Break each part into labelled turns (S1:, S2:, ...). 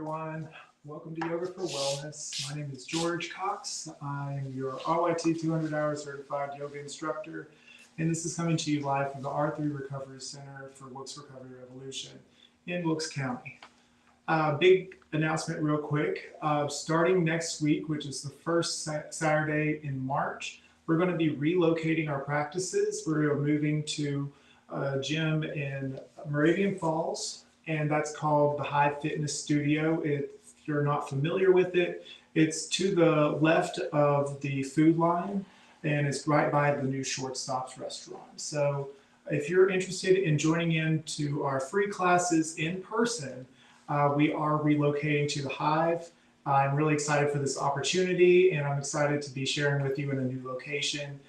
S1: everyone. Welcome to Yoga for Wellness. My name is George Cox. I'm your RYT 200 hour certified yoga instructor, and this is coming to you live from the R3 Recovery Center for Wilkes Recovery Revolution in Wilkes County. Big announcement real quick. Starting next week, which is the first Saturday in March, we're going to be relocating our practices. We're moving to a gym in Moravian Falls, and that's called the High Fitness Studio. If you're not familiar with it, it's to the left of the food line, and it's right by the new Shortstops restaurant. So if you're interested in joining in to our free classes in person, we are relocating to the Hive. I'm really excited for this opportunity, and I'm excited to be sharing with you in a new location,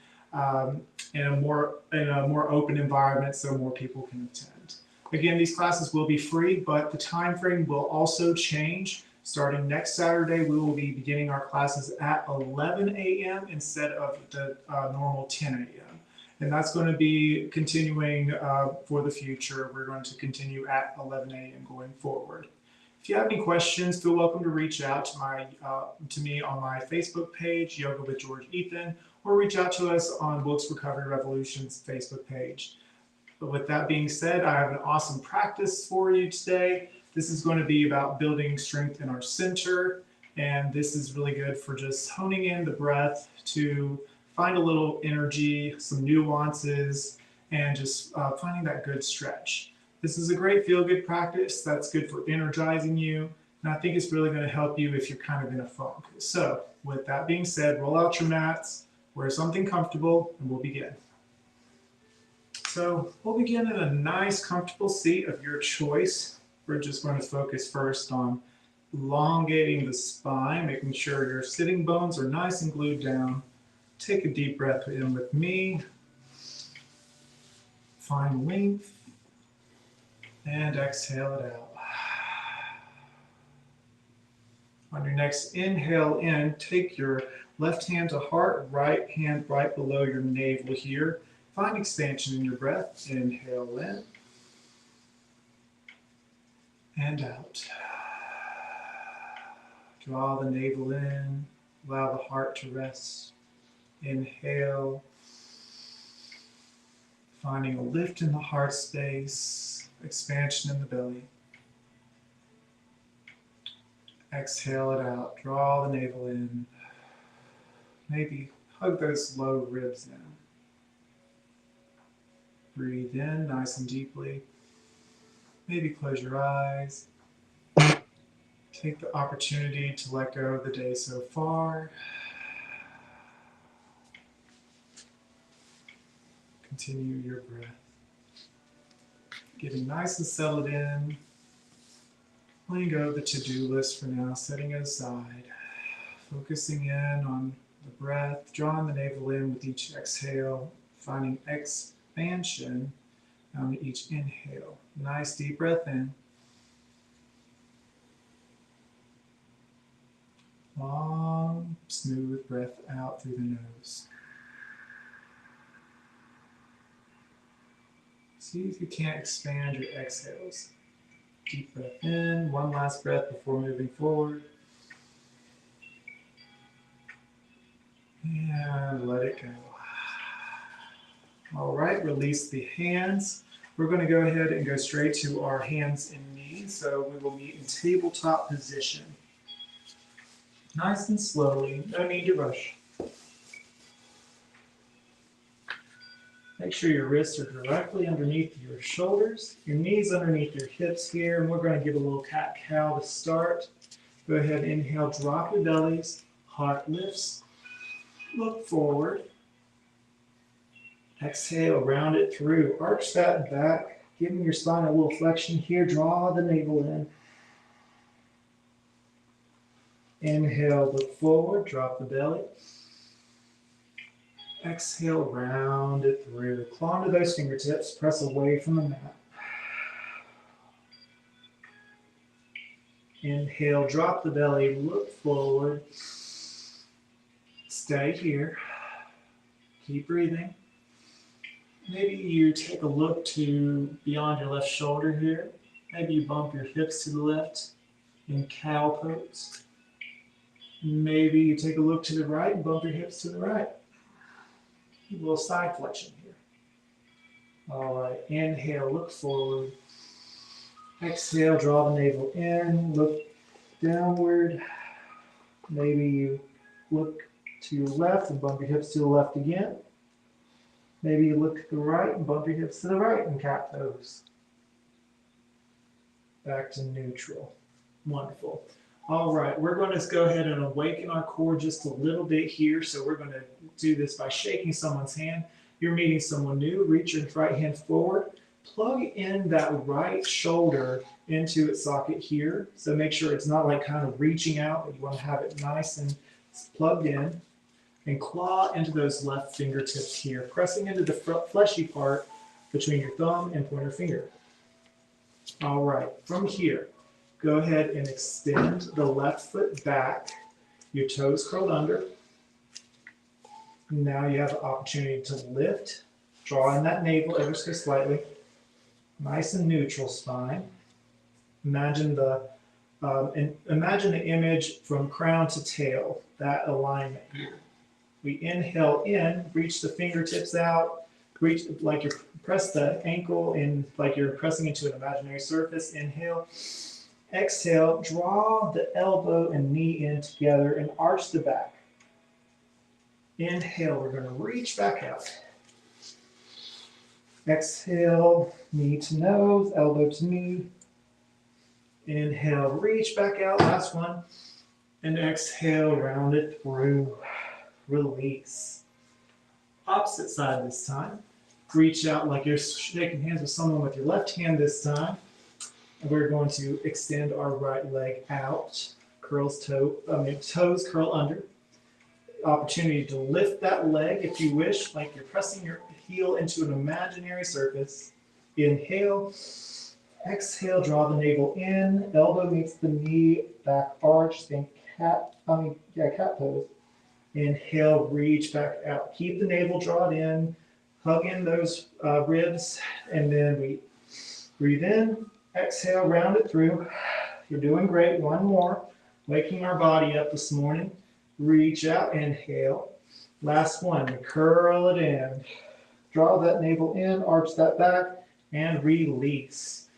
S1: in a more open environment so more people can attend. Again, these classes will be free, but the time frame will also change. Starting next Saturday, we will be beginning our classes at 11 a.m. instead of the normal 10 a.m. And that's going to be continuing for the future. We're going to continue at 11 a.m. going forward. If you have any questions, feel welcome to reach out to me on my Facebook page, Yoga with George Ethan, or reach out to us on Wilkes Recovery Revolution's Facebook page. But with that being said, I have an awesome practice for you today. This is going to be about building strength in our center, and this is really good for just honing in the breath to find a little energy, some nuances, and just finding that good stretch. This is a great feel-good practice that's good for energizing you, and I think it's really going to help you if you're kind of in a funk. So with that being said, roll out your mats, wear something comfortable, and we'll begin. So we'll begin in a nice, comfortable seat of your choice. We're just going to focus first on elongating the spine, making sure your sitting bones are nice and glued down. Take a deep breath in with me. Find length. And exhale it out. On your next inhale in, take your left hand to heart, right hand right below your navel here. Find expansion in your breath. Inhale in and out. Draw the navel in, allow the heart to rest. Inhale, finding a lift in the heart space, expansion in the belly. Exhale it out, draw the navel in. Maybe hug those low ribs in. Breathe in nice and deeply. Maybe close your eyes. Take the opportunity to let go of the day so far. Continue your breath. Getting nice and settled in. Letting go of the to-do list for now, setting it aside. Focusing in on the breath, drawing the navel in with each exhale, finding expansion on each inhale. Nice deep breath in. Long, smooth breath out through the nose. See if you can't expand your exhales. Deep breath in, one last breath before moving forward. And let it go. All right, release the hands. We're going to go ahead and go straight to our hands and knees. So we will meet in tabletop position. Nice and slowly, no need to rush. Make sure your wrists are directly underneath your shoulders, your knees underneath your hips here, and we're going to give a little cat-cow to start. Go ahead, inhale, drop your bellies, heart lifts, look forward. Exhale, round it through, arch that back, giving your spine a little flexion here, draw the navel in. Inhale, look forward, drop the belly. Exhale, round it through. Claw into those fingertips, press away from the mat. Inhale, drop the belly, look forward. Stay here. Keep breathing. Maybe you take a look to beyond your left shoulder here. Maybe you bump your hips to the left. in cow pose. Maybe you take a look to the right and bump your hips to the right. A little side flexion here. All right, inhale, look forward. Exhale, draw the navel in, look downward. Maybe you look to your left and bump your hips to the left again. Maybe you look to the right and bump your hips to the right in cat pose. Back to neutral. Wonderful. All right, we're going to go ahead and awaken our core just a little bit here. So we're going to do this by shaking someone's hand. You're meeting someone new. Reach your right hand forward. Plug in that right shoulder into its socket here. So make sure it's not like kind of reaching out. You want to have it nice and plugged in. And claw into those left fingertips here, pressing into the fleshy part between your thumb and pointer finger. All right, from here, go ahead and extend the left foot back, your toes curled under. Now you have the opportunity to lift, draw in that navel ever so slightly. Nice and neutral spine. Imagine the image from crown to tail, that alignment here. We inhale in, reach the fingertips out, reach like you press the ankle in, like you're pressing into an imaginary surface. Inhale. Exhale, draw the elbow and knee in together and arch the back. Inhale, we're going to reach back out. Exhale, knee to nose, elbow to knee. Inhale, reach back out, last one. And exhale, round it through. Release. Opposite side this time. Reach out like you're shaking hands with someone with your left hand this time. And we're going to extend our right leg out. Toes curl under. Opportunity to lift that leg if you wish, like you're pressing your heel into an imaginary surface. Inhale. Exhale, draw the navel in. Elbow meets the knee, back arch. Think cat pose. Inhale, reach back out. Keep the navel drawn in. Hug in those ribs. And then we breathe in. Exhale, round it through. You're doing great. One more. Waking our body up this morning. Reach out. Inhale. Last one. Curl it in. Draw that navel in. Arch that back. And release.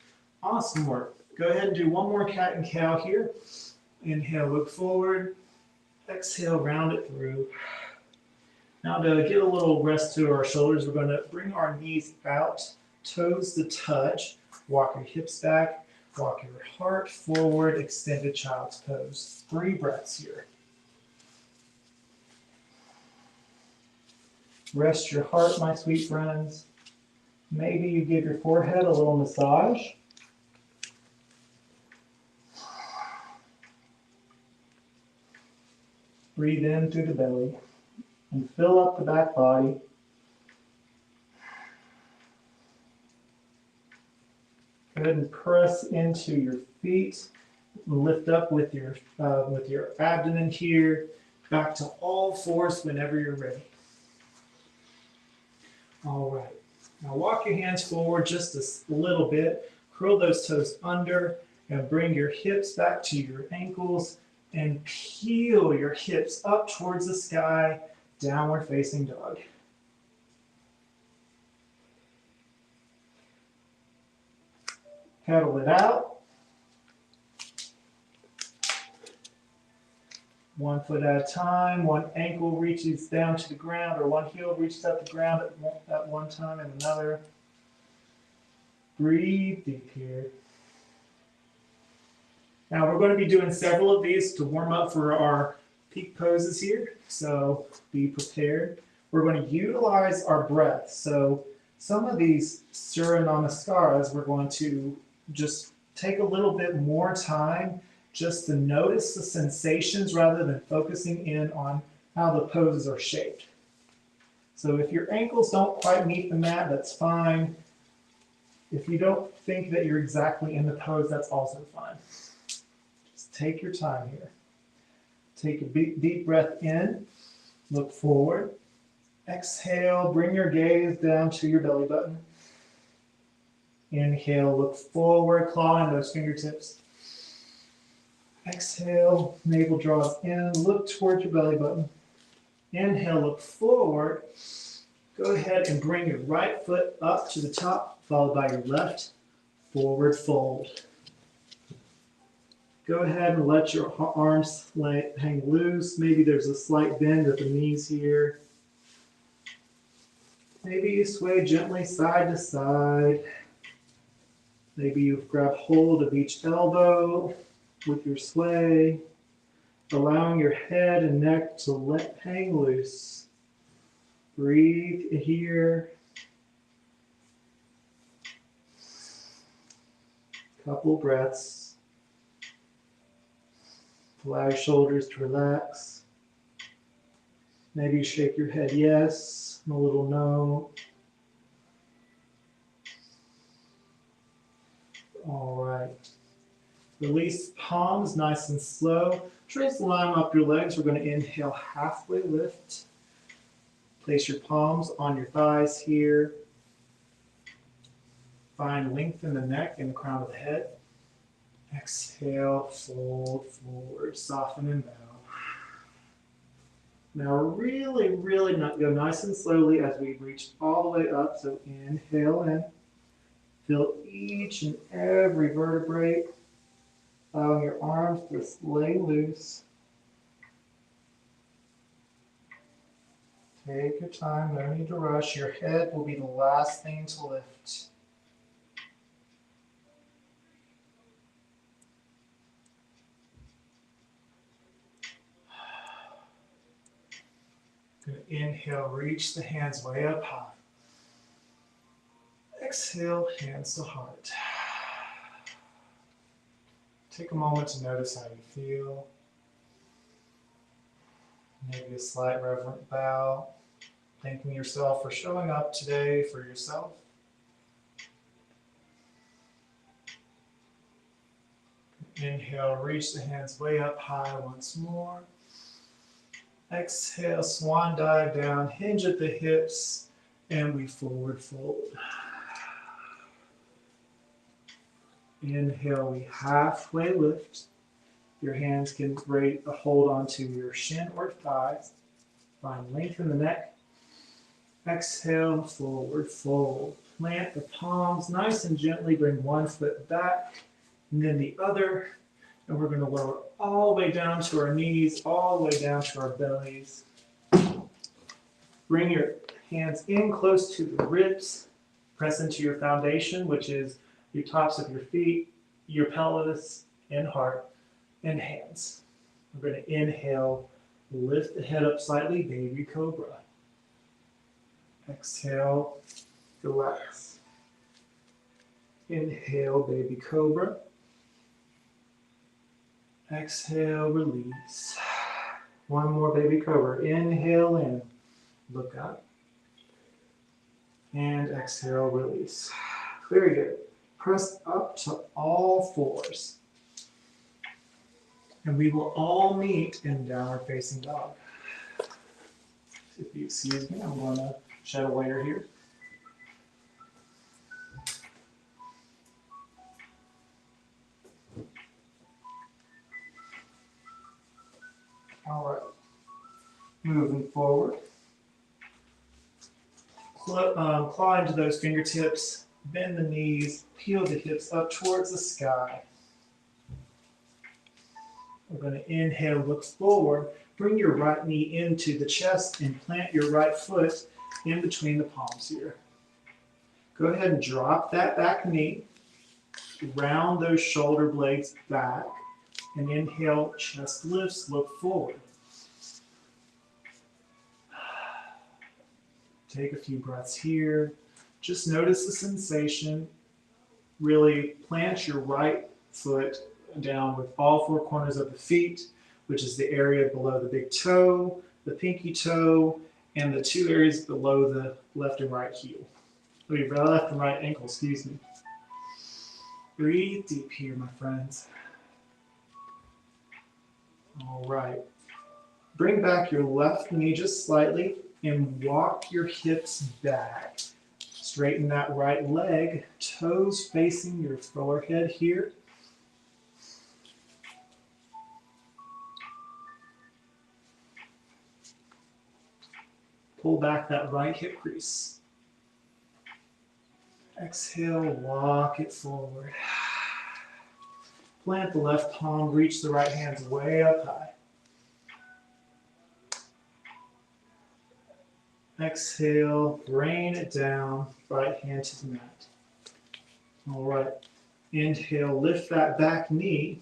S1: Awesome work. Go ahead and do one more cat and cow here. Inhale, look forward. Exhale, round it through. Now to get a little rest to our shoulders, we're going to bring our knees out, toes to touch, walk your hips back, walk your heart forward, extended child's pose. 3 breaths here. Rest your heart, my sweet friends. Maybe you give your forehead a little massage. Breathe in through the belly and fill up the back body. Go ahead and press into your feet. Lift up with your abdomen here. Back to all fours whenever you're ready. All right. Now walk your hands forward just a little bit. Curl those toes under and bring your hips back to your ankles. And peel your hips up towards the sky, downward facing dog. Pedal it out. 1 foot at a time. One ankle reaches down to the ground, or one heel reaches up the ground at one time and another. Breathe deep here. Now we're going to be doing several of these to warm up for our peak poses here, so be prepared. We're going to utilize our breath. So some of these Surya Namaskaras, we're going to just take a little bit more time just to notice the sensations rather than focusing in on how the poses are shaped. So if your ankles don't quite meet the mat, that's fine. If you don't think that you're exactly in the pose, that's also fine. Take your time here. Take a deep breath in. Look forward. Exhale. Bring your gaze down to your belly button. Inhale. Look forward. Claw in those fingertips. Exhale, navel draws in, look towards your belly button. Inhale, look forward. Go ahead and bring your right foot up to the top, followed by your left. Forward fold. Go ahead and let your arms hang loose. Maybe there's a slight bend at the knees here. Maybe you sway gently side to side. Maybe you grab hold of each elbow with your sway, allowing your head and neck to hang loose. Breathe here. Couple breaths. Allow your shoulders to relax. Maybe you shake your head yes, and a little no. All right. Release palms nice and slow. Trace the line up your legs. We're going to inhale, halfway lift. Place your palms on your thighs here. Find length in the neck and the crown of the head. Exhale, fold forward, soften and bow. Now really go nice and slowly as we reach all the way up. So inhale in. Feel each and every vertebrae. Allowing your arms to lay loose. Take your time, no need to rush. Your head will be the last thing to lift. Going to inhale, reach the hands way up high. Exhale, hands to heart. Take a moment to notice how you feel. Maybe a slight reverent bow, thanking yourself for showing up today for yourself. Inhale, reach the hands way up high once more. Exhale, swan dive down, hinge at the hips, and we forward fold. Inhale, we halfway lift. Your hands can hold onto your shin or thighs. Find length in the neck. Exhale, forward fold. Plant the palms nice and gently. Bring one foot back and then the other. And we're going to lower all the way down to our knees, all the way down to our bellies. Bring your hands in close to the ribs. Press into your foundation, which is your tops of your feet, your pelvis, and heart, and hands. We're going to inhale, lift the head up slightly, baby cobra. Exhale, relax. Inhale, baby cobra. Exhale, release. One more baby cobra. Inhale in, look up. And exhale, release. Very good. Press up to all fours. And we will all meet in downward facing dog. If you excuse me, I'm going to shed a layer here. All right. Moving forward. Claw into those fingertips. Bend the knees, peel the hips up towards the sky. We're going to inhale, look forward. Bring your right knee into the chest and plant your right foot in between the palms here. Go ahead and drop that back knee. Round those shoulder blades back. And inhale, chest lifts, look forward. Take a few breaths here. Just notice the sensation. Really plant your right foot down with all four corners of the feet, which is the area below the big toe, the pinky toe, and the two areas below the left and right heel. Left and right ankle, excuse me. Breathe deep here, my friends. All right. Bring back your left knee just slightly and walk your hips back. Straighten that right leg, toes facing your forehead here. Pull back that right hip crease. Exhale, walk it forward. Plant the left palm, reach the right hands way up high. Exhale, rain it down, right hand to the mat. All right. Inhale, lift that back knee,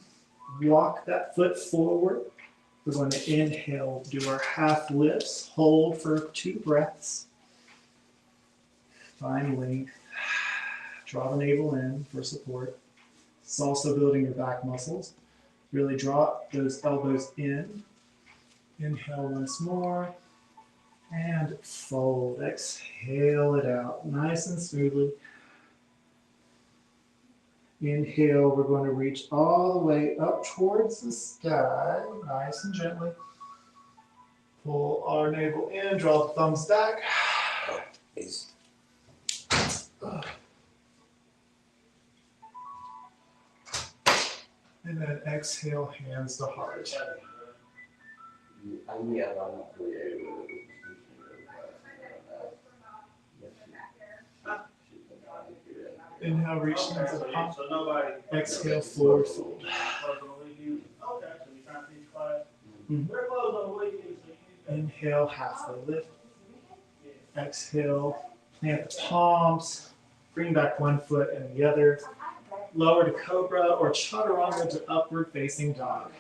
S1: walk that foot forward. We're going to inhale, do our half lifts, hold for 2 breaths. Find length. Draw the navel in for support. It's also building your back muscles. Really draw those elbows in. Inhale once more. And fold. Exhale it out nice and smoothly. Inhale, we're going to reach all the way up towards the sky, nice and gently. Pull our navel in, draw the thumbs back. And then exhale, hands to heart. Inhale, reach hands up. Exhale, forward fold. Inhale, halfway lift. Exhale, plant the palms. Bring back one foot and the other. Lower to cobra or chaturanga to upward facing dog.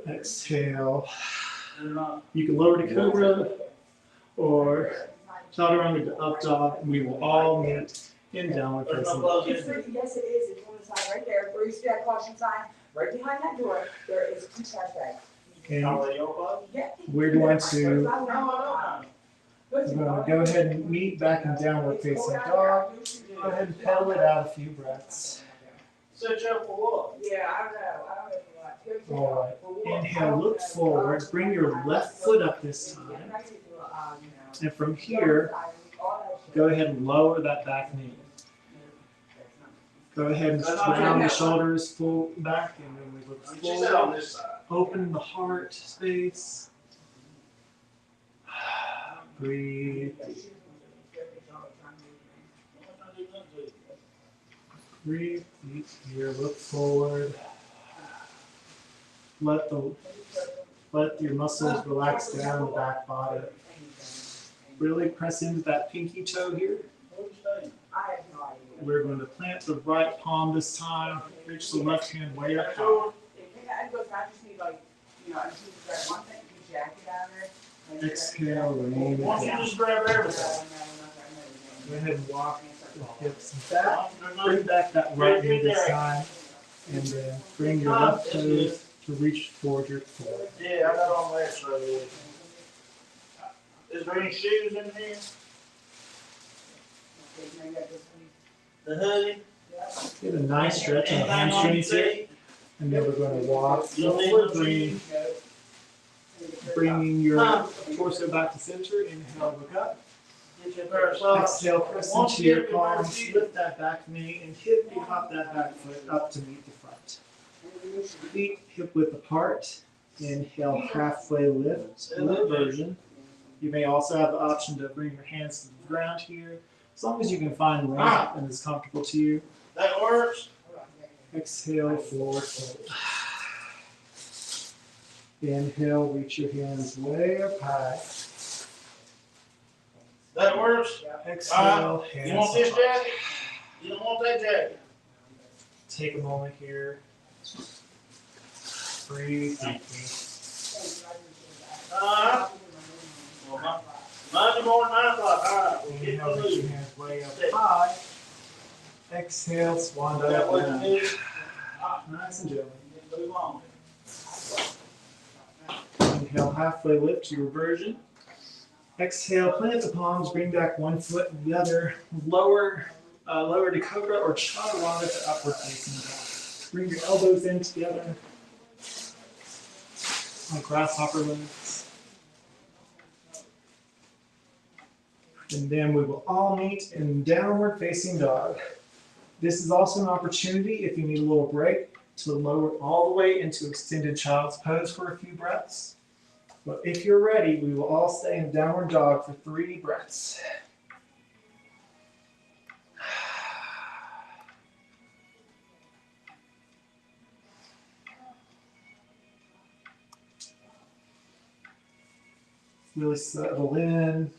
S1: Exhale. You can lower to cobra or chaturanga to up dog. We will all meet in downward facing dog.
S2: Yes, it is. It's on the side right there. Where you see that caution sign, right behind that door, there is 2 trash bags.
S1: And we're going to go ahead and meet back in downward facing dog. Go ahead and pedal it out a few breaths.
S3: Set you up for what?
S2: Yeah, I don't know.
S1: All right. Inhale, look forward. Bring your left foot up this time. And from here, go ahead and lower that back knee. Go ahead and round the shoulders full back, and then we look forward. Open the heart space. Breathe. Breathe deep here. Look forward. Let your muscles relax down the back body. Really press into that pinky toe here. We're going to plant the right palm this time. Reach the left hand way up high. Exhale, rain it
S3: Why don't you
S1: down.
S3: just grab everything?
S1: Go ahead and walk the hips back. Bring back that right knee this time. And then bring your left toes to reach toward your core.
S3: Yeah, I got on that side. Is there any shoes in here? The hoodie?
S1: Get a nice stretch on the hamstrings here. And then we're going to walk forward, bringing your torso back to center. Inhale, look up.
S3: Get your pair of socks.
S1: Exhale, press into your palms. Lift that back knee and hip hop that back foot up to meet the front. Feet hip width apart. Inhale, halfway lift, version. You may also have the option to bring your hands to the ground here, as long as you can find length and is comfortable to you.
S3: That works?
S1: Exhale, forward fold. Inhale, reach your hands way up high.
S3: That works?
S1: Exhale, hands
S3: You want this
S1: up.
S3: jacket? You don't want that jacket?
S1: Take a moment here. Breathe deeply.
S3: Well, Monday morning, 9 o'clock. All right, we'll get
S1: Inhale,
S3: the
S1: reach your
S3: move.
S1: hands way up high. Exhale, swan dive
S3: That what
S1: down.
S3: you do?
S1: Nice and gentle.
S3: Move on.
S1: Inhale, halfway lift to your version. Exhale, plant the palms, bring back one foot and the other. Lower to cobra or chaturanga to upward facing dog. Bring your elbows in together like grasshopper legs. And then we will all meet in downward facing dog. This is also an opportunity, if you need a little break, to lower all the way into extended child's pose for a few breaths. But if you're ready, we will all stay in downward dog for 3 breaths. Really settle in,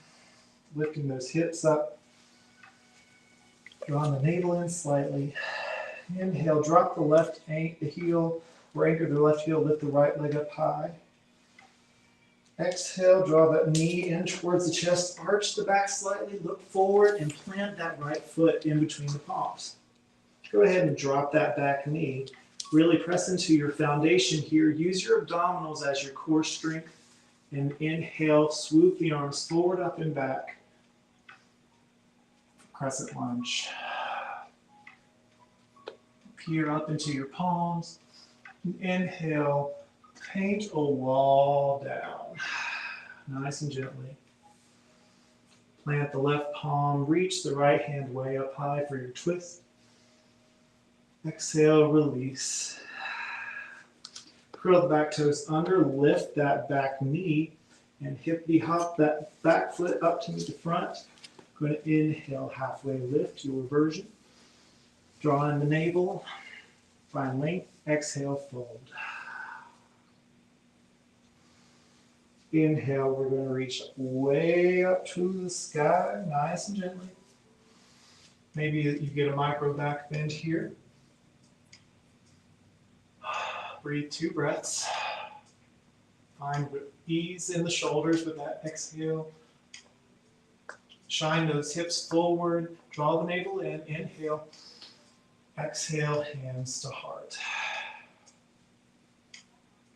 S1: lifting those hips up, drawing the navel in slightly. Inhale, drop the left heel, or anchor the left heel, lift the right leg up high. Exhale, draw that knee in towards the chest, arch the back slightly, look forward, and plant that right foot in between the palms. Go ahead and drop that back knee. Really press into your foundation here. Use your abdominals as your core strength. And inhale, swoop the arms forward, up, and back. Crescent lunge. Peer up into your palms. And inhale, paint a wall down. Nice and gently. Plant the left palm, reach the right hand way up high for your twist. Exhale, release. Curl the back toes under, lift that back knee, and hippity hop that back foot up to meet the front. Going to inhale, halfway lift, your version. Draw in the navel, find length, exhale, fold. Inhale, we're going to reach way up to the sky, nice and gently. Maybe you get a micro back bend here. Breathe 2 breaths. Find ease in the shoulders with that exhale. Shine those hips forward. Draw the navel in. Inhale. Exhale, hands to heart.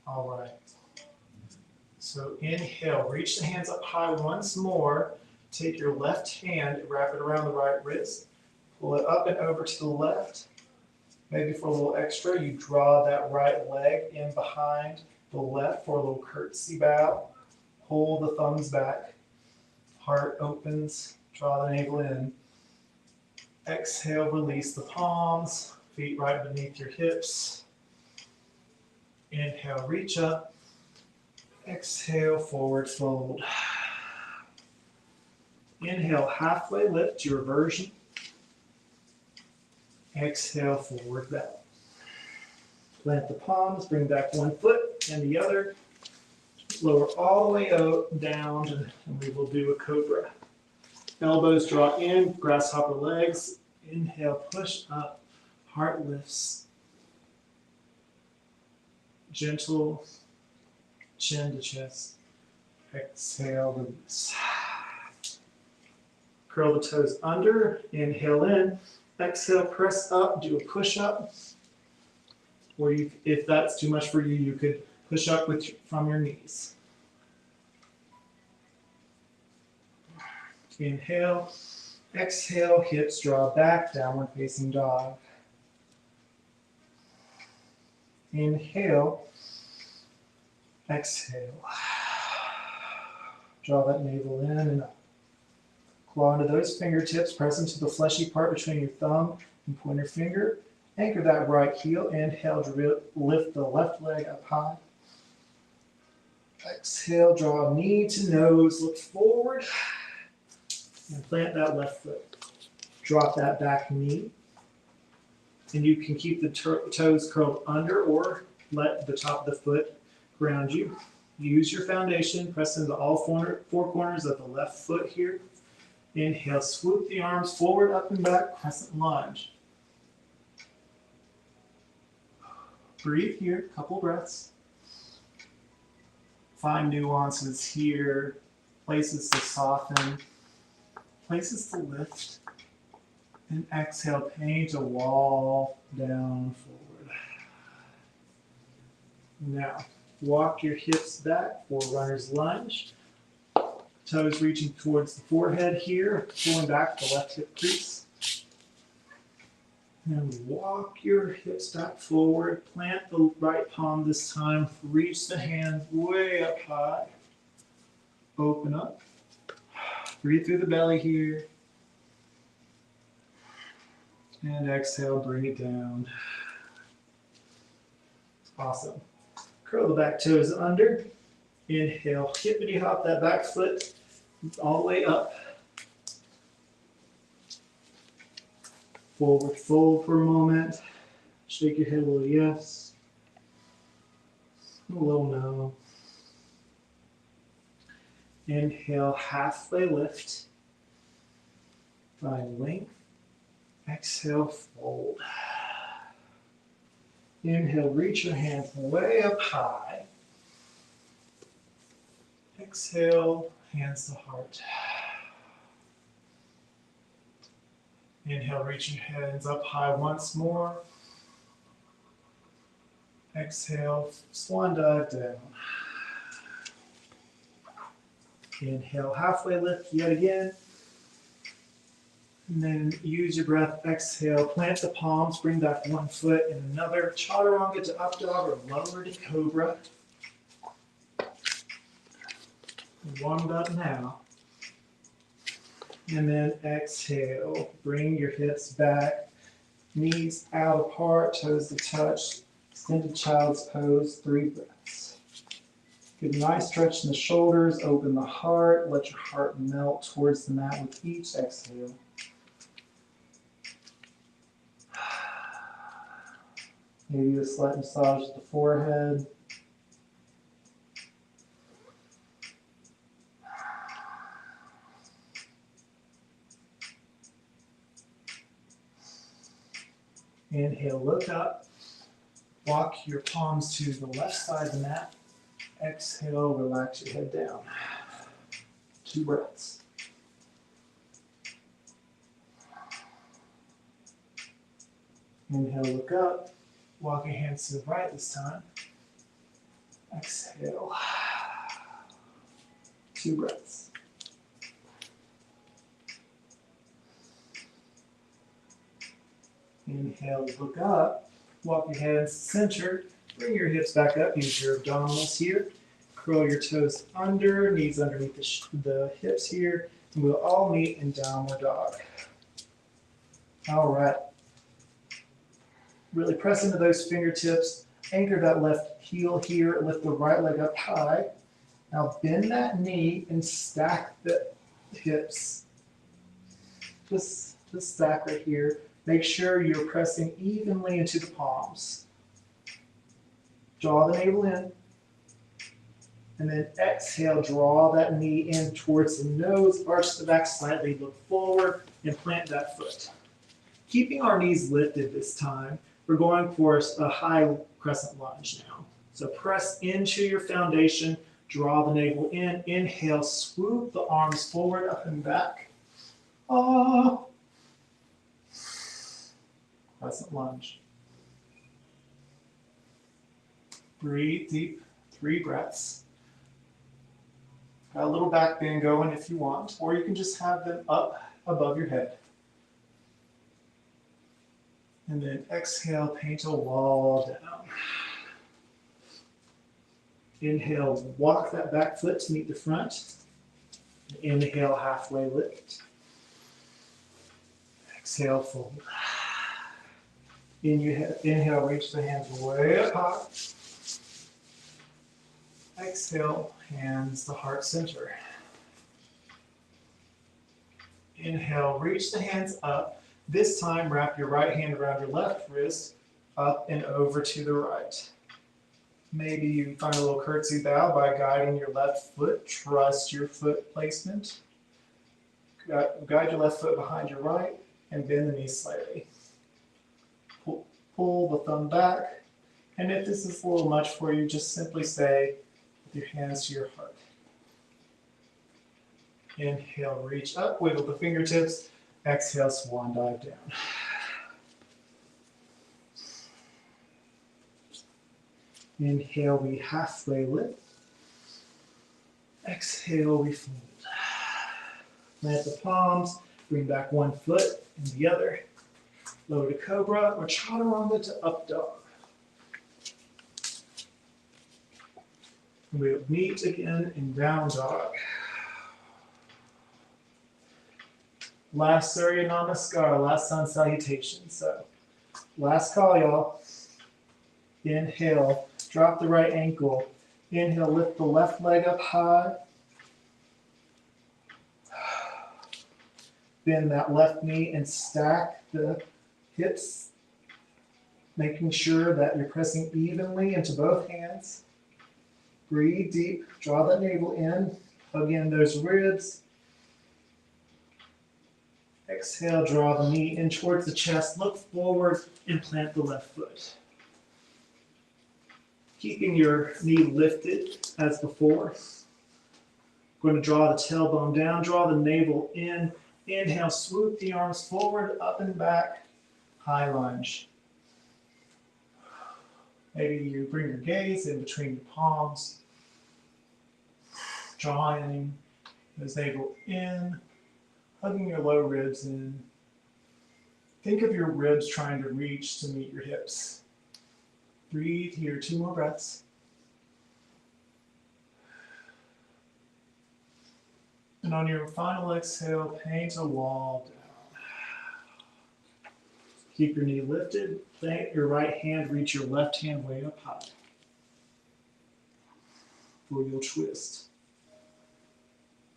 S1: All right. So inhale, reach the hands up high once more. Take your left hand, wrap it around the right wrist. Pull it up and over to the left. Maybe for a little extra, you draw that right leg in behind the left for a little curtsy bow. Pull the thumbs back. Heart opens. Draw the navel in. Exhale, release the palms. Feet right beneath your hips. Inhale, reach up. Exhale, forward fold. Inhale, halfway lift, your version. Exhale, forward bow. Plant the palms, bring back one foot and the other. Lower all the way out, down, and we will do a cobra. Elbows draw in, grasshopper legs. Inhale, push up, heart lifts. Gentle, chin to chest. Exhale, release. Curl the toes under, inhale in. Exhale, press up, do a push-up. Or if that's too much for you, you could push up from your knees. Inhale, exhale, hips draw back, downward facing dog. Inhale, exhale. Draw that navel in and up. Claw into those fingertips, press into the fleshy part between your thumb and pointer finger. Anchor that right heel. Inhale, lift the left leg up high. Exhale, draw knee to nose, look forward, and plant that left foot. Drop that back knee. And you can keep the toes curled under or let the top of the foot ground you. Use your foundation, press into all 4 corners of the left foot here. Inhale, swoop the arms forward, up and back, crescent lunge. Breathe here, couple breaths. Find nuances here, places to soften, places to lift. And exhale, paint a wall down forward. Now, walk your hips back for runner's lunge. Toes reaching towards the forehead here, pulling back the left hip crease. And walk your hips back forward. Plant the right palm this time. Reach the hands way up high. Open up. Breathe through the belly here. And exhale, bring it down. Awesome. Curl the back toes under. Inhale, hippity hop that back foot all the way up. Forward fold for a moment. Shake your head a little yes. A little no. Inhale, halfway lift. Find length. Exhale, fold. Inhale, reach your hands way up high. Exhale, hands to heart. Inhale, reach your hands up high once more. Exhale, swan dive down. Inhale, halfway lift yet again. And then use your breath, exhale, plant the palms, bring back one foot and another. Chaturanga to up dog or lower to cobra. Warmed up now. And then exhale, bring your hips back, knees out apart, toes to touch, extended child's pose, 3 breaths. Get a nice stretch in the shoulders, open the heart, let your heart melt towards the mat with each exhale. Maybe a slight massage at the forehead. Inhale, look up. Walk your palms to the left side of the mat. Exhale, relax your head down. 2 breaths. Inhale, look up. Walk your hands to the right this time. Exhale. 2 breaths. Inhale, look up. Walk your hands centered. Bring your hips back up. Use your abdominals here. Curl your toes under, knees underneath the hips here. And we'll all meet in downward dog. All right. Really press into those fingertips. Anchor that left heel here. Lift the right leg up high. Now bend that knee and stack the hips. Just stack right here. Make sure you're pressing evenly into the palms. Draw the navel in. And then exhale, draw that knee in towards the nose. Arch the back slightly, look forward, and plant that foot. Keeping our knees lifted this time, we're going for a high crescent lunge now. So press into your foundation, draw the navel in, inhale, swoop the arms forward, up and back. Ah. Crescent lunge. Breathe deep, 3 breaths. Got a little back bend going if you want, or you can just have them up above your head. And then exhale, paint a wall down. Inhale, walk that back foot to meet the front. Inhale, halfway lift. Exhale, fold. Inhale, reach the hands way up high. Exhale, hands to heart center. Inhale, reach the hands up. This time, wrap your right hand around your left wrist, up and over to the right. Maybe you find a little curtsy bow by guiding your left foot. Trust your foot placement. Guide your left foot behind your right and bend the knee slightly. Pull the thumb back. And if this is a little much for you, just simply stay with your hands to your heart. Inhale, reach up, wiggle the fingertips. Exhale, swan dive down. Inhale, we halfway lift. Exhale, we fold. Plant the palms, bring back one foot and the other. Lower to cobra or chaturanga to up dog. We'll meet again in down dog. Last Surya Namaskar, last sun salutation. So, last call, y'all. Inhale, drop the right ankle. Inhale, lift the left leg up high. Bend that left knee and stack the hips, making sure that you're pressing evenly into both hands. Breathe deep, draw that navel in, hug in those ribs. Exhale, draw the knee in towards the chest, look forward and plant the left foot. Keeping your knee lifted as before. Going to draw the tailbone down, draw the navel in. Inhale, swoop the arms forward, up and back, high lunge. Maybe you bring your gaze in between your palms, drawing the navel in, hugging your low ribs in. Think of your ribs trying to reach to meet your hips. Breathe here, 2 more breaths. And on your final exhale, paint a wall down. Keep your knee lifted. Let your right hand reach your left hand way up high. Or you'll twist.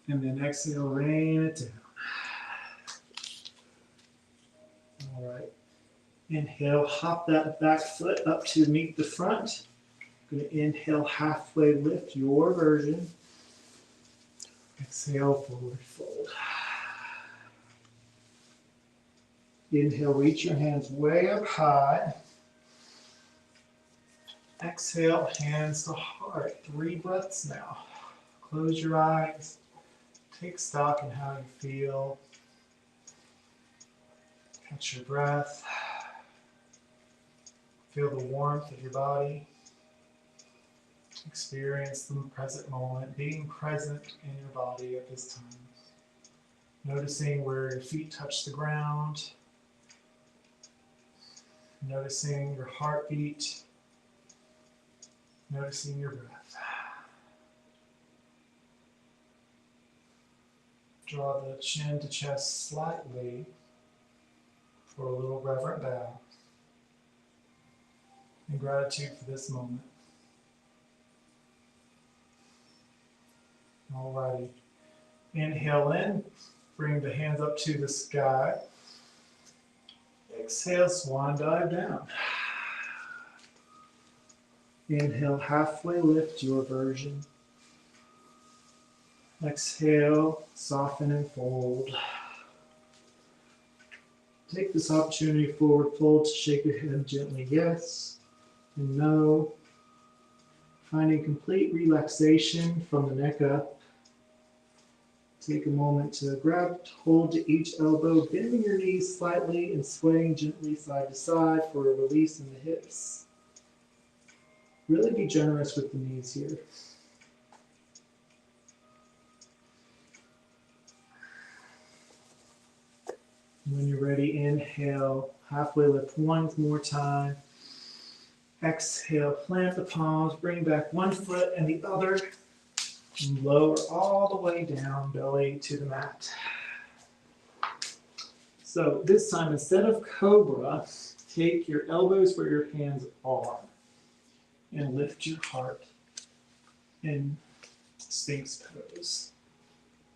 S1: And then exhale, rain it down. All right. Inhale, hop that back foot up to meet the front. Going to inhale, halfway lift, your version. Exhale, forward fold. Inhale, reach your hands way up high. Exhale, hands to heart. 3 breaths now. Close your eyes. Take stock in how you feel. Catch your breath. Feel the warmth of your body. Experience the present moment, being present in your body at this time. Noticing where your feet touch the ground. Noticing your heartbeat. Noticing your breath. Draw the chin to chest slightly for a little reverent bow. In gratitude for this moment. Alrighty. Inhale in, bring the hands up to the sky. Exhale, swan dive down. Inhale, halfway lift, your version. Exhale, soften and fold. Take this opportunity, forward fold, to shake your head gently, yes and no. Finding complete relaxation from the neck up. Take a moment to grab hold to each elbow, bending your knees slightly and swaying gently side to side for a release in the hips. Really be generous with the knees here. When you're ready, inhale, halfway lift 1 more time. Exhale, plant the palms, bring back 1 foot and the other, and lower all the way down, belly to the mat. So this time, instead of cobra, take your elbows where your hands are and lift your heart in Sphinx pose.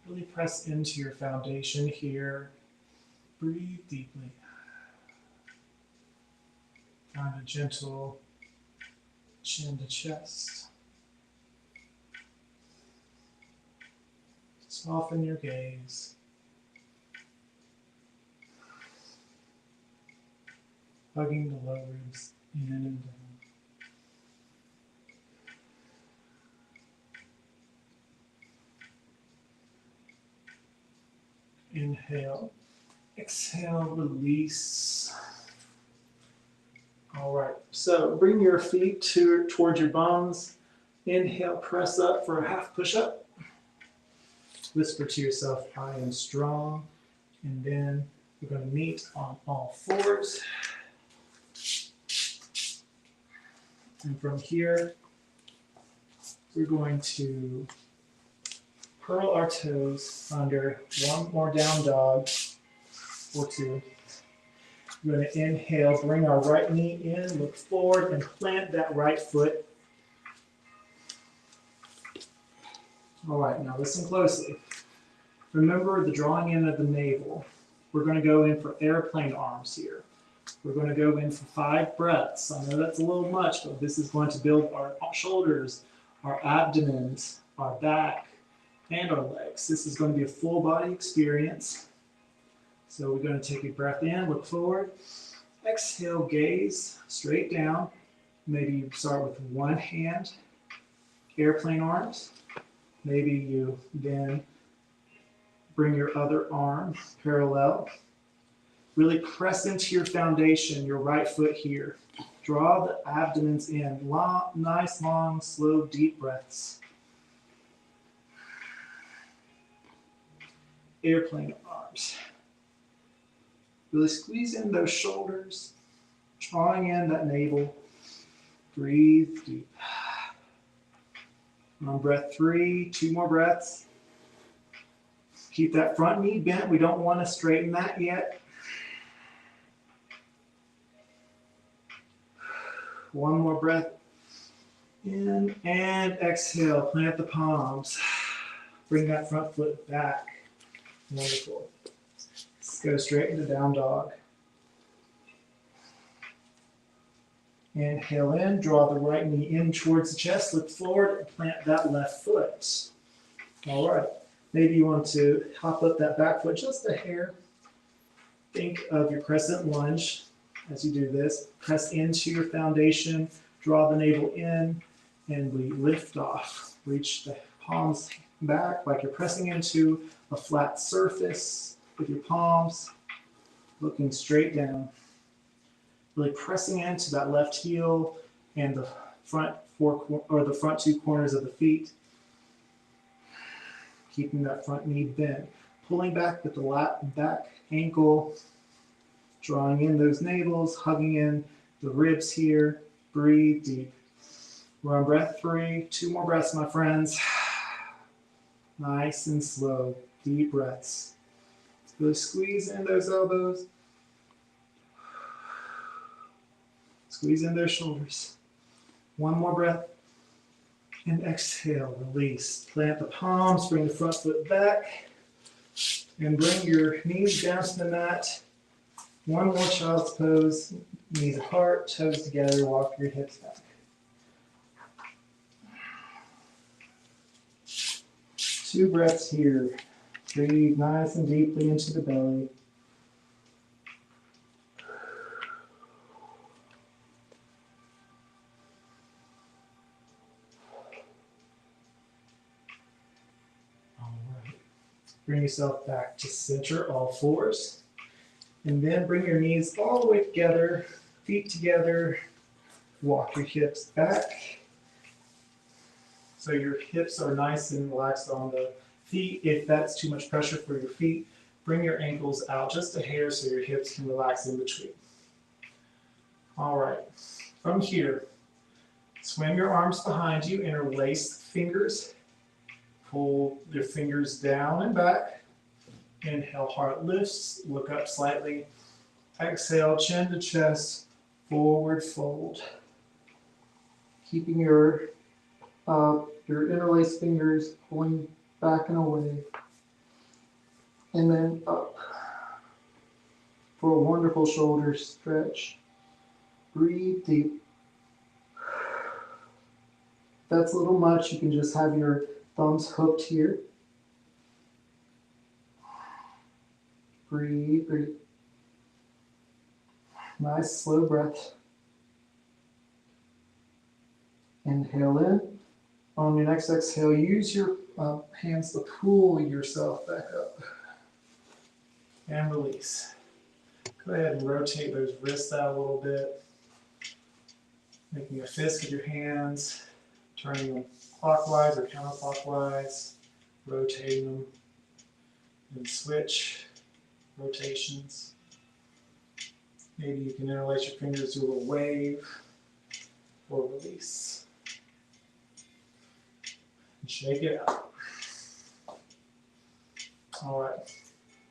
S1: Really press into your foundation here. Breathe deeply. Find a gentle chin to chest. Soften your gaze. Hugging the low ribs in and down. Inhale. Exhale, release. All right, so bring your feet towards your bums. Inhale, press up for a half push-up. Whisper to yourself, I am strong. And then we're going to meet on all fours. And from here, we're going to curl our toes under 1 more down dog or 2. We're going to inhale, bring our right knee in, look forward, and plant that right foot. All right, now listen closely. Remember the drawing in of the navel. We're going to go in for airplane arms here. We're going to go in for 5 breaths. I know that's a little much, but this is going to build our shoulders, our abdomens, our back, and our legs. This is going to be a full body experience. So we're going to take a breath in, look forward. Exhale, gaze straight down. Maybe you start with one hand, airplane arms. Maybe you then bring your other arm parallel. Really press into your foundation, your right foot here. Draw the abdomens in. Nice, long, slow, deep breaths. Airplane arms. Really squeeze in those shoulders, drawing in that navel. Breathe deep. On breath 3, 2 more breaths. Keep that front knee bent. We don't want to straighten that yet. One more breath in and exhale. Plant the palms. Bring that front foot back. Wonderful. Let's go straight into down dog. Inhale in, draw the right knee in towards the chest, look forward and plant that left foot. All right. Maybe you want to hop up that back foot just a hair. Think of your crescent lunge as you do this. Press into your foundation, draw the navel in, and we lift off. Reach the palms back like you're pressing into a flat surface with your palms, looking straight down. Really pressing into that left heel and the front 2 corners of the feet. Keeping that front knee bent. Pulling back with the back ankle. Drawing in those navels, hugging in the ribs here. Breathe deep. We're on breath 3. 2 more breaths, my friends. Nice and slow. Deep breaths. Really squeeze in those elbows. Squeeze in those shoulders. 1 more breath. And exhale, release. Plant the palms, bring the front foot back. And bring your knees down to the mat. 1 more child's pose. Knees apart, toes together, walk your hips back. 2 breaths here. Breathe nice and deeply into the belly. Bring yourself back to center, all 4s. And then bring your knees all the way together, feet together. Walk your hips back. So your hips are nice and relaxed on the feet. If that's too much pressure for your feet, bring your ankles out just a hair so your hips can relax in between. All right, from here, swim your arms behind you, interlace the fingers. Pull your fingers down and back. Inhale, heart lifts, look up slightly. Exhale, chin to chest, forward fold. Keeping your interlaced fingers pulling back and away. And then up for a wonderful shoulder stretch. Breathe deep. If that's a little much, you can just have your thumbs hooked here. Breathe, breathe. Nice slow breath. Inhale in. On your next exhale, use your hands to pull yourself back up. And release. Go ahead and rotate those wrists out a little bit. Making a fist with your hands. Turning them clockwise or counterclockwise, rotating them, and switch rotations. Maybe you can interlace your fingers, do a little wave or release. And shake it out. All right,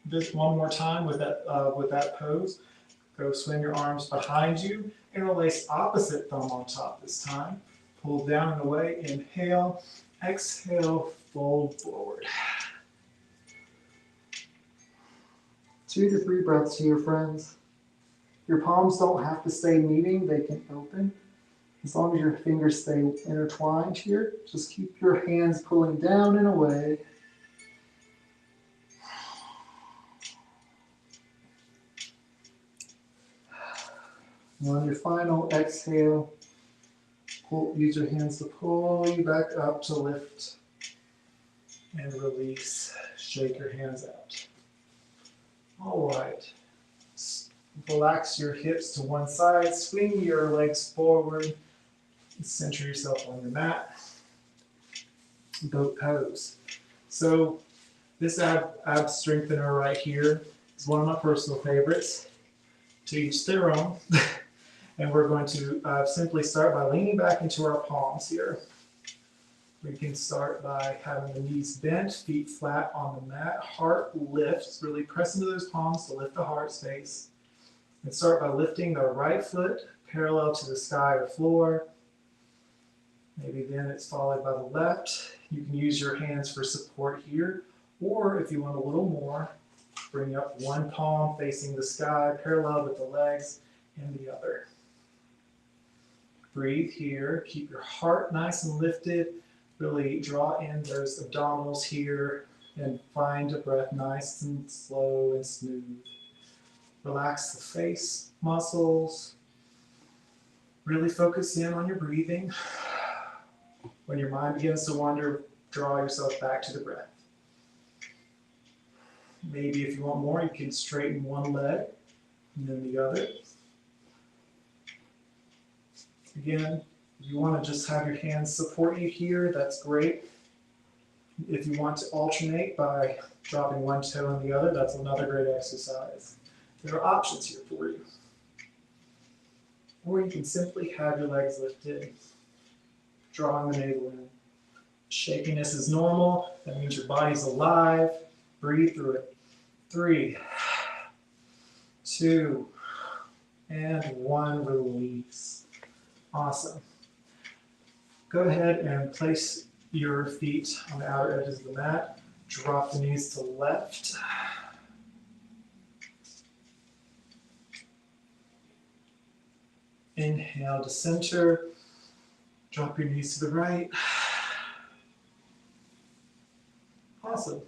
S1: just one more time with that pose. Go swing your arms behind you. Interlace opposite thumb on top this time. Pull down and away. Inhale. Exhale. Fold forward.
S4: 2 to 3 breaths here, friends. Your palms don't have to stay meeting. They can open. As long as your fingers stay intertwined here, just keep your hands pulling down and away. And on your final exhale, use your hands to pull you back up to lift and release. Shake your hands out. All right. Relax your hips to one side, swing your legs forward, and center yourself on your mat. Boat pose. So this ab strengthener right here is one of my personal favorites. To each their own. And we're going to simply start by leaning back into our palms here. We can start by having the knees bent, feet flat on the mat, heart lifts, really press into those palms to lift the heart space. And start by lifting the right foot parallel to the sky or floor. Maybe then it's followed by the left. You can use your hands for support here, or if you want a little more, bring up one palm facing the sky, parallel with the legs, and the other. Breathe here. Keep your heart nice and lifted. Really draw in those abdominals here and find a breath nice and slow and smooth. Relax the face muscles. Really focus in on your breathing. When your mind begins to wander, draw yourself back to the breath. Maybe if you want more, you can straighten one leg and then the other. Again, if you want to just have your hands support you here, that's great. If you want to alternate by dropping one toe on the other, that's another great exercise. There are options here for you. Or you can simply have your legs lifted, drawing the navel in. Shakiness is normal. That means your body's alive. Breathe through it. 3, 2, and 1. Release. Awesome. Go ahead and place your feet on the outer edges of the mat. Drop the knees to the left. Inhale to center. Drop your knees to the right. Awesome.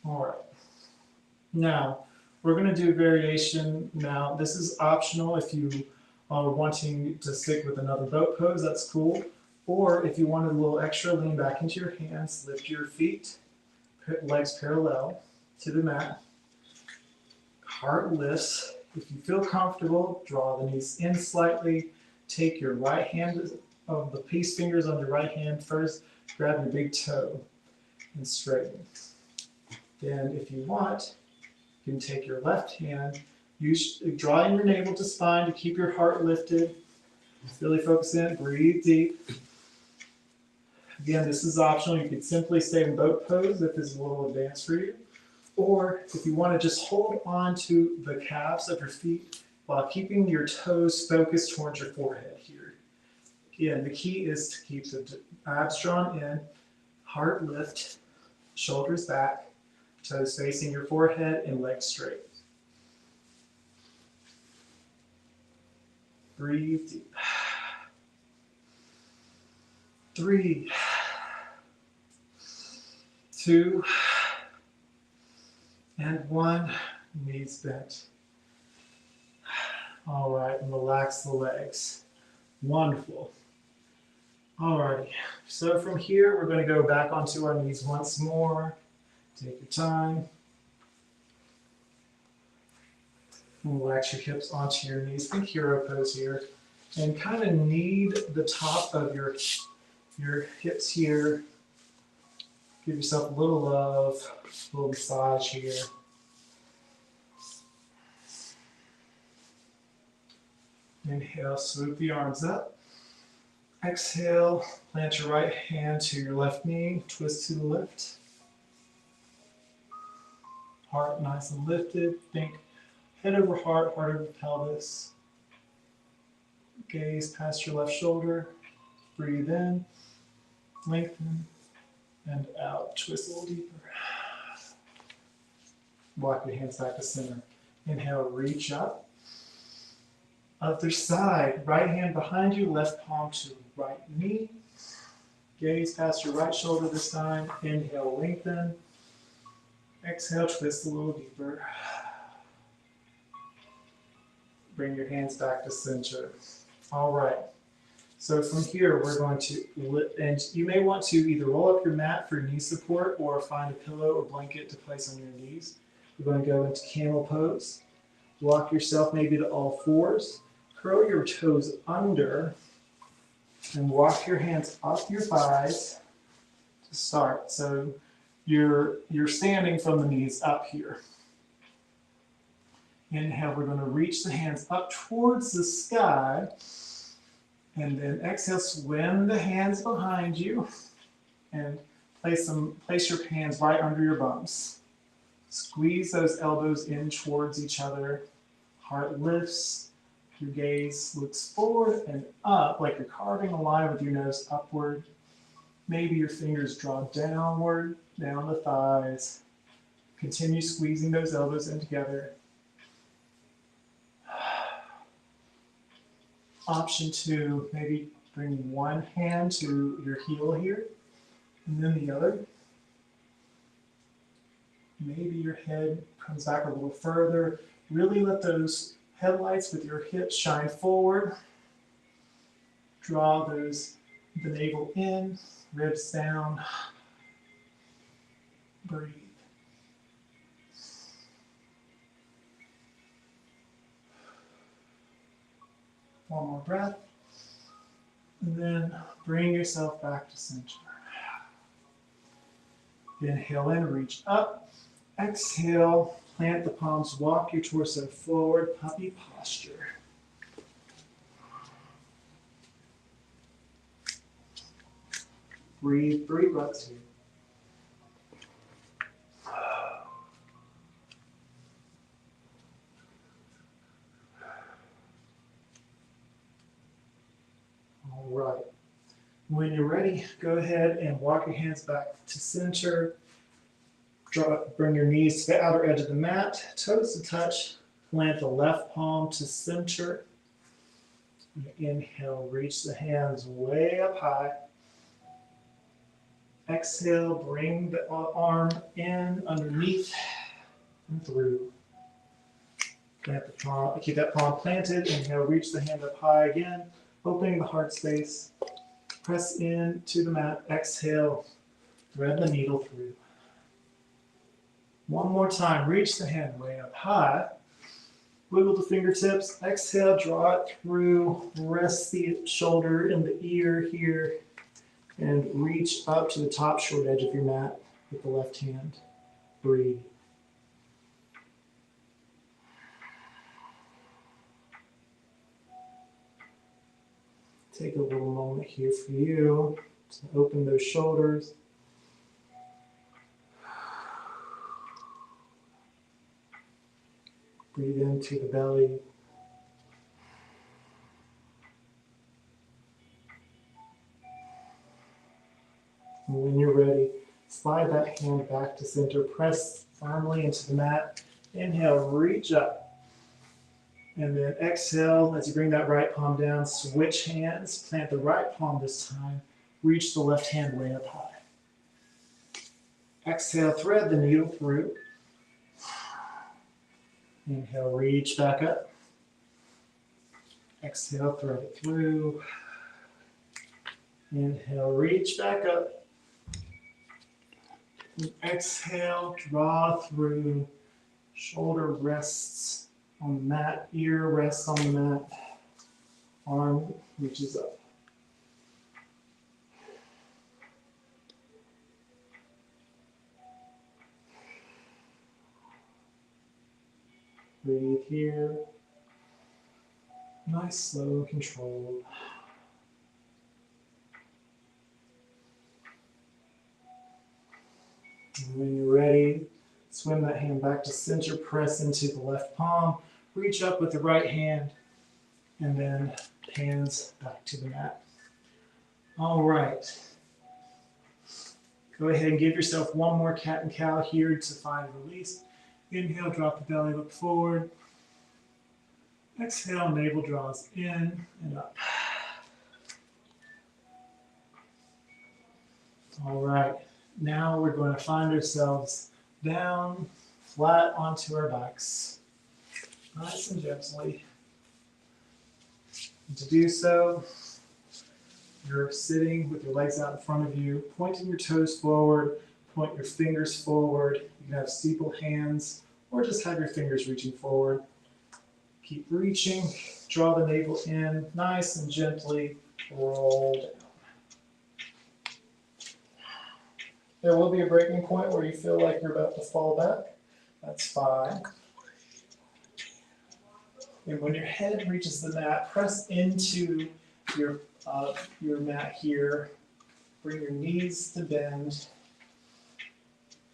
S4: All right. Now, we're going to do variation. Now, this is optional if you are wanting to stick with another boat pose, that's cool. Or if you wanted a little extra, lean back into your hands, lift your feet, legs parallel to the mat. Heart lifts. If you feel comfortable, draw the knees in slightly. Take your right hand, of the peace fingers on your right hand first, grab your big toe and straighten. Then if you want, you can take your left hand, drawing your navel to spine to keep your heart lifted. Really focus in, breathe deep. Again, this is optional. You could simply stay in boat pose if it's a little advanced for you. Or if you want to just hold on to the calves of your feet while keeping your toes focused towards your forehead here. Again, the key is to keep the abs drawn in, heart lift, shoulders back, toes facing your forehead, and legs straight. Breathe deep. 3, 2, and 1. Knees bent. All right, and relax the legs. Wonderful. All righty. So from here, we're going to go back onto our knees once more. Take your time. Relax your hips onto your knees. Think hero pose here. And kind of knead the top of your hips here. Give yourself a little love, a little massage here. Inhale, swoop the arms up. Exhale, plant your right hand to your left knee, twist to the left. Heart nice and lifted. Think Head over heart, heart over pelvis. Gaze past your left shoulder. Breathe in, lengthen, and out. Twist a little deeper. Walk your hands back to center. Inhale, reach up. Other side, right hand behind you, left palm to right knee. Gaze past your right shoulder this time. Inhale, lengthen. Exhale, twist a little deeper. Bring your hands back to center. All right. So from here, we're going to, and you may want to either roll up your mat for knee support or find a pillow or blanket to place on your knees. We're going to go into camel pose. Walk yourself maybe to all fours. Curl your toes under and walk your hands up your thighs to start. So you're standing from the knees up here. Inhale, we're going to reach the hands up towards the sky. And then exhale, swim the hands behind you and place your hands right under your bums. Squeeze those elbows in towards each other. Heart lifts. Your gaze looks forward and up like you're carving a line with your nose upward. Maybe your fingers draw downward, down the thighs. Continue squeezing those elbows in together. Option 2, maybe bring one hand to your heel here, and then the other. Maybe your head comes back a little further. Really let those headlights with your hips shine forward. Draw the navel in, ribs down. Breathe. One more breath. And then bring yourself back to center. Inhale in, reach up. Exhale, plant the palms, walk your torso forward, puppy posture. Breathe 3 breaths here. All right. When you're ready, go ahead and walk your hands back to center. Bring your knees to the outer edge of the mat, toes to touch. Plant the left palm to center. Inhale, reach the hands way up high. Exhale, bring the arm in underneath and through. Plant the palm, keep that palm planted. Inhale, reach the hand up high again, opening the heart space. Press in to the mat. Exhale, thread the needle through. One more time, reach the hand way up high. Wiggle the fingertips. Exhale, draw it through. Rest the shoulder in the ear here. And reach up to the top short edge of your mat with the left hand. Breathe. Take a little moment here for you to open those shoulders. Breathe into the belly. And when you're ready, slide that hand back to center. Press firmly into the mat. Inhale, reach up. And then exhale, as you bring that right palm down, switch hands. Plant the right palm this time. Reach the left hand way up high. Exhale, thread the needle through. Inhale, reach back up. Exhale, thread it through. Inhale, reach back up. And exhale, draw through. Shoulder rests on the mat, ear rests on the mat, arm reaches up. Breathe here. Nice, slow, and controlled. And when you're ready, Swim that hand back to center, press into the left palm, reach up with the right hand, and then hands back to the mat. All right. Go ahead and give yourself one more cat and cow here to find release. Inhale, drop the belly, look forward. Exhale, navel draws in and up. All right, now we're going to find ourselves down, flat onto our backs, nice and gently. And to do so, you're sitting with your legs out in front of you, pointing your toes forward, point your fingers forward. You can have steepled hands or just have your fingers reaching forward. Keep reaching, draw the navel in, nice and gently roll down. There will be a breaking point where you feel like you're about to fall back. That's fine. And when your head reaches the mat, press into your mat here. Bring your knees to bend.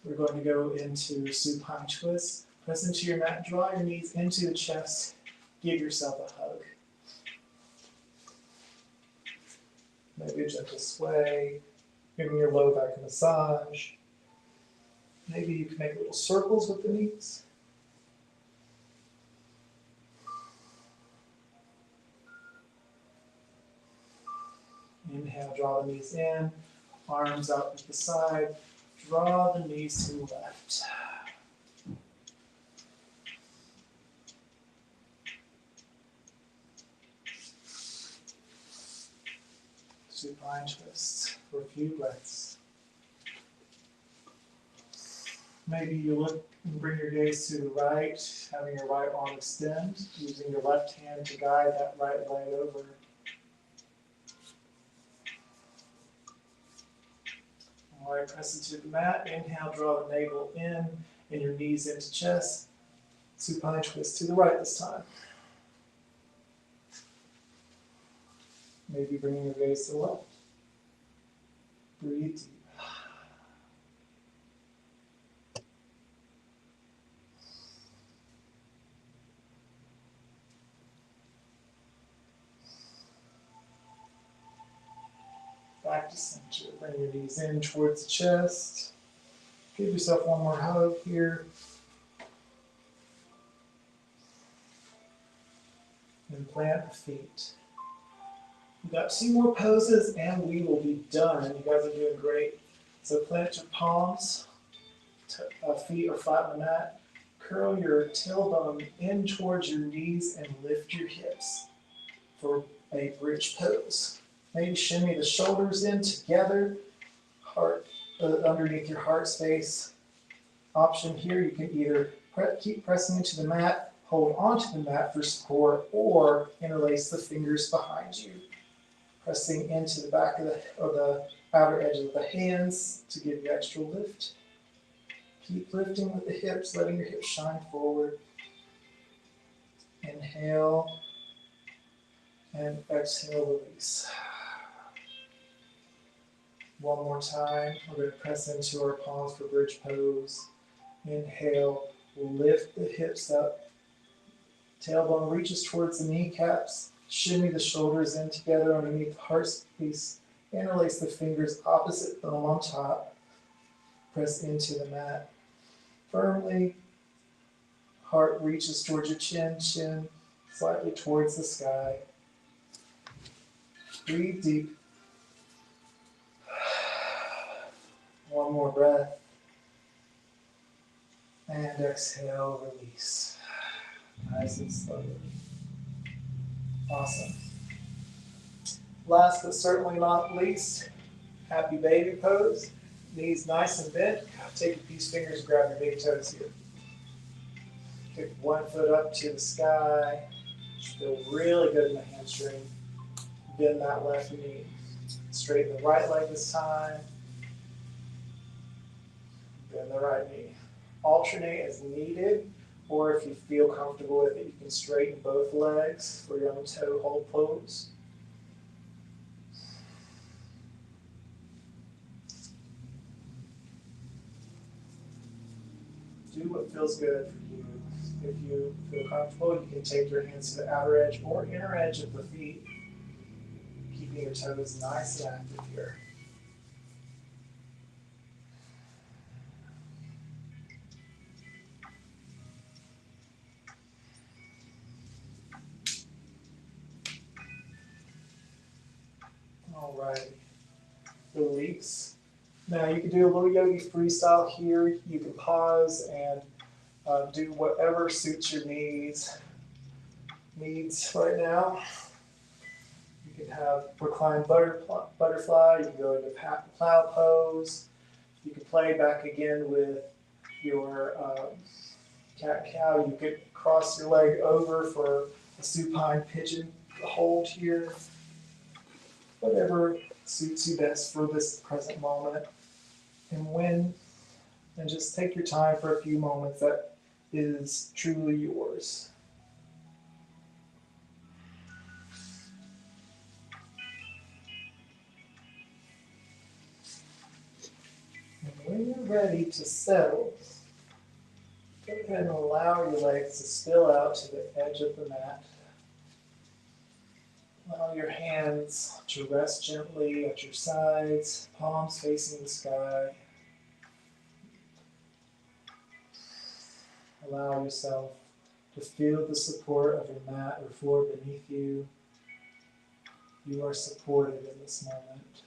S4: We're going to go into supine twist. Press into your mat, draw your knees into the chest. Give yourself a hug. Maybe a gentle sway. Giving your low back a massage. Maybe you can make little circles with the knees. Inhale, draw the knees in, arms out to the side. Draw the knees to the left. Supine twist for a few breaths. Maybe you look and bring your gaze to the right, having your right arm extend, using your left hand to guide that right leg over. All right, press into the mat. Inhale, draw the navel in and your knees into chest. Supine twist to the right this time. Maybe bringing your gaze to the left. Breathe deep. Back to center. Bring your knees in towards the chest. Give yourself one more hug here. And plant the feet. We've got 2 more poses and we will be done. You guys are doing great. So plant your palms, feet are flat on the mat. Curl your tailbone in towards your knees and lift your hips for a bridge pose. Maybe shimmy the shoulders in together, heart underneath your heart space. Option here, you can either keep pressing into the mat, hold onto the mat for support, or interlace the fingers behind you. Pressing into the back of the outer edge of the hands to give you extra lift. Keep lifting with the hips, letting your hips shine forward. Inhale and exhale, release. One more time, we're going to press into our palms for bridge pose. Inhale, lift the hips up. Tailbone reaches towards the kneecaps. Shimmy the shoulders in together underneath the heart space. Interlace the fingers opposite thumb on top. Press into the mat firmly. Heart reaches towards your chin, chin slightly towards the sky. Breathe deep. One more breath. And exhale, release. Nice and slowly. Awesome. Last but certainly not least, happy baby pose. Knees nice and bent. Take your peace fingers and grab your big toes here. Kick one foot up to the sky. Feel really good in the hamstring. Bend that left knee. Straighten the right leg this time. Bend the right knee. Alternate as needed, or if you feel comfortable with it, you can straighten both legs for your own toe hold pose. do what feels good for you. If you feel comfortable, you can take your hands to the outer edge or inner edge of the feet, keeping your toes nice and active here. All right, release. Now you can do a little yogi freestyle here. You can pause and do whatever suits your needs right now. You can have reclined butterfly. You can go into plow pose. You can play back again with your cat cow. You could cross your leg over for a supine pigeon hold here. Whatever suits you best for this present moment. And just take your time for a few moments that is truly yours. And when you're ready to settle, go ahead and allow your legs to spill out to the edge of the mat. Allow your hands to rest gently at your sides, palms facing the sky. Allow yourself to feel the support of your mat or floor beneath you. You are supported in this moment.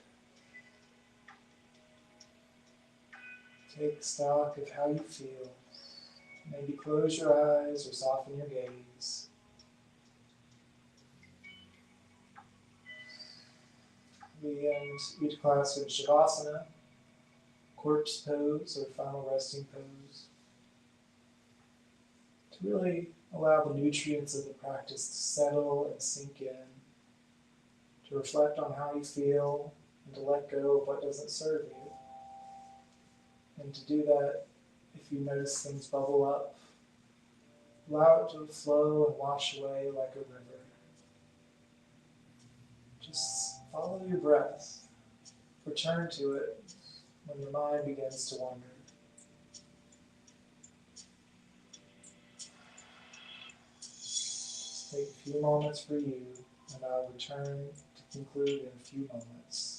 S4: Take stock of how you feel. Maybe close your eyes or soften your gaze. We end each class in Shavasana, corpse pose, or final resting pose. To really allow the nutrients of the practice to settle and sink in, to reflect on how you feel, and to let go of what doesn't serve you. And to do that, if you notice things bubble up, allow it to flow and wash away like a river. Just follow your breath. Return to it when your mind begins to wander. Just take a few moments for you, and I'll return to conclude in a few moments.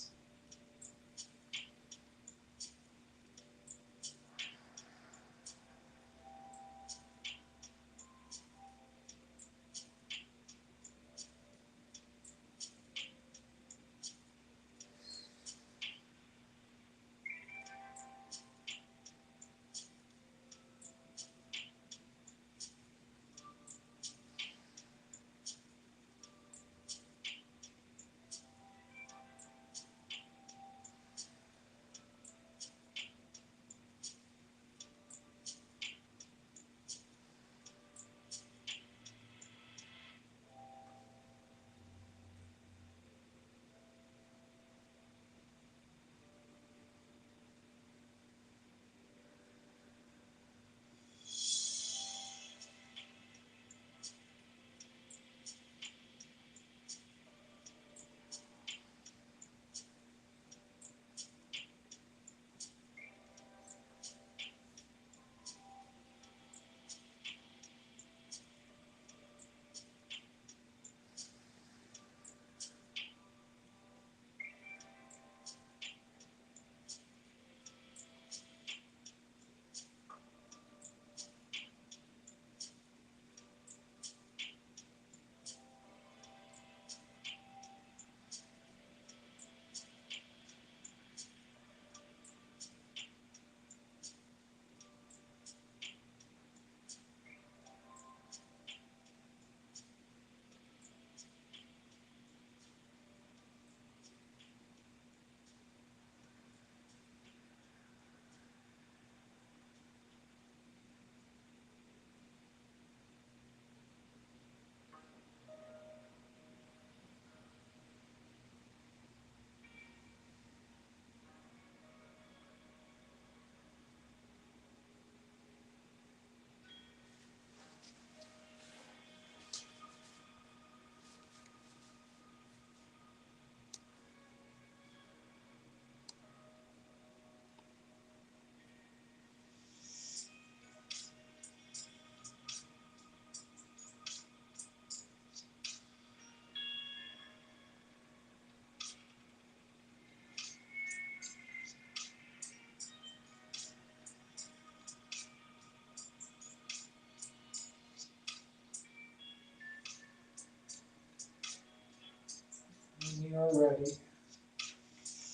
S4: you're ready,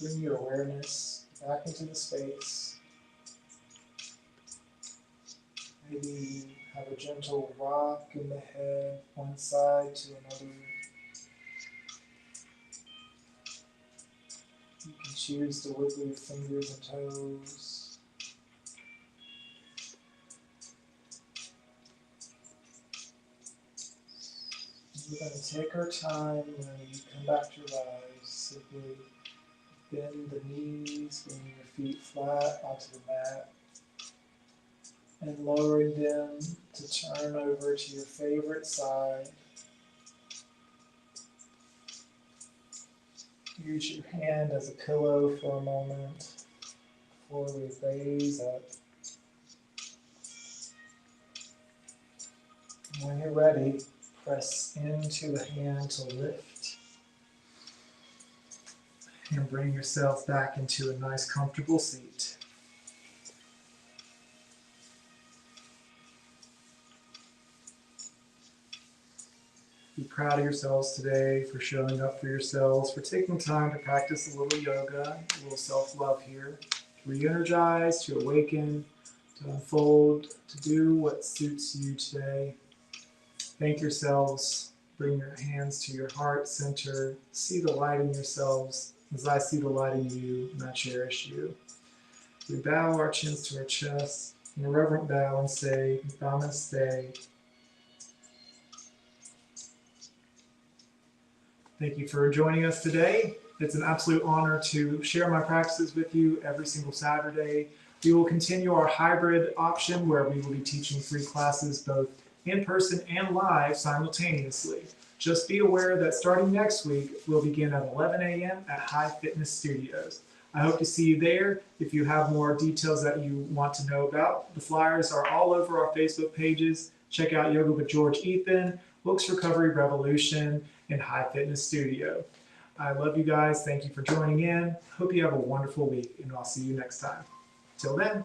S4: bring your awareness back into the space. Maybe have a gentle rock in the head, one side to another. You can choose to wiggle your fingers and toes. We're going to take our time when you come back to your eyes. Simply bend the knees, bringing your feet flat onto the mat, and lowering them to turn over to your favorite side. Use your hand as a pillow for a moment before we raise up. When you're ready, press into the hand to lift and bring yourself back into a nice comfortable seat. Be proud of yourselves today for showing up for yourselves, for taking time to practice a little yoga, a little self-love here, to re-energize, to awaken, to unfold, to do what suits you today. Thank yourselves. Bring your hands to your heart center. See the light in yourselves as I see the light in you, and I cherish you. We bow our chins to our chest in a reverent bow and say, Namaste. Thank you for joining us today. It's an absolute honor to share my practices with you every single Saturday. We will continue our hybrid option where we will be teaching 3 classes both in person and live simultaneously. Just be aware that starting next week, we'll begin at 11 a.m. at High Fitness Studios. I hope to see you there. If you have more details that you want to know about, the flyers are all over our Facebook pages. Check out Yoga with George Ethan, Wilkes Recovery Revolution, and High Fitness Studio. I love you guys. Thank you for joining in. Hope you have a wonderful week, and I'll see you next time. Till then.